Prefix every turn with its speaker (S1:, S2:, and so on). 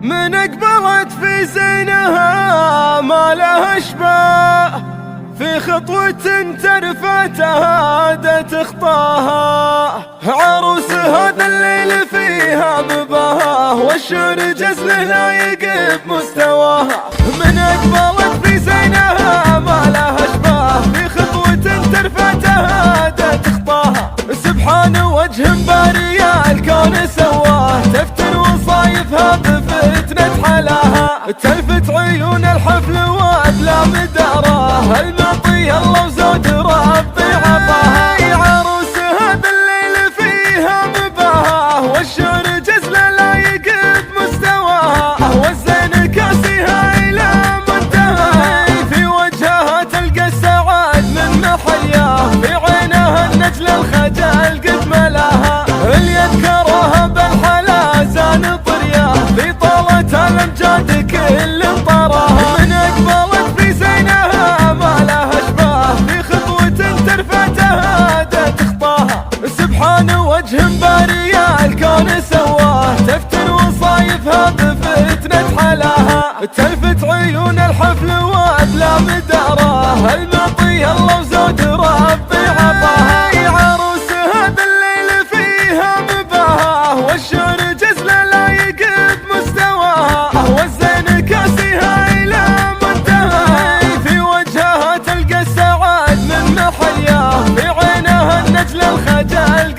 S1: من أقبلت في زينها ما لها اشباه، في خطوة ترفع تهادت خطاها. عروس هذا الليل فيها بباها، والشعر جزله لايق بمستواها. من أقبلت في زينها ما لها اشباه، في خطوة ترفع تهادت خطاها. سبحان وجه باري الكون سواه، تفتن وصايفها بفتنة حلاها. تلفت عيون الحفل وابلى مداراه، المعطي الله وزود ربي عطاها. عروس هذا الليل فيها بباها، والشعر جزله لايق بمستواها. والزين كاسيها الى منتهى، في وجهها تلقى السعاد من محياه، في عينها النجل الخجل قد ملاها. اللي يذكرها بالحلا زان طرياه، في طالة الامجاد كل طراها. من اقبلت في زينها ما لها اشباه، في خطوة ترفع تهادت خطاها. سبحان وجه باري الكون سواه، تفتن وصايفها بفتنة حلاها. تلفت عيون الحفل وابلى مداراه، المعطي الله وزود ربي عطاها. عروس هذا الليل فيها بباها، والشعر جزله لايق بمستواها. والزين كاسيها الى منتهى، في وجهها تلقى السعاد من محياه، في عينها النجل الخجل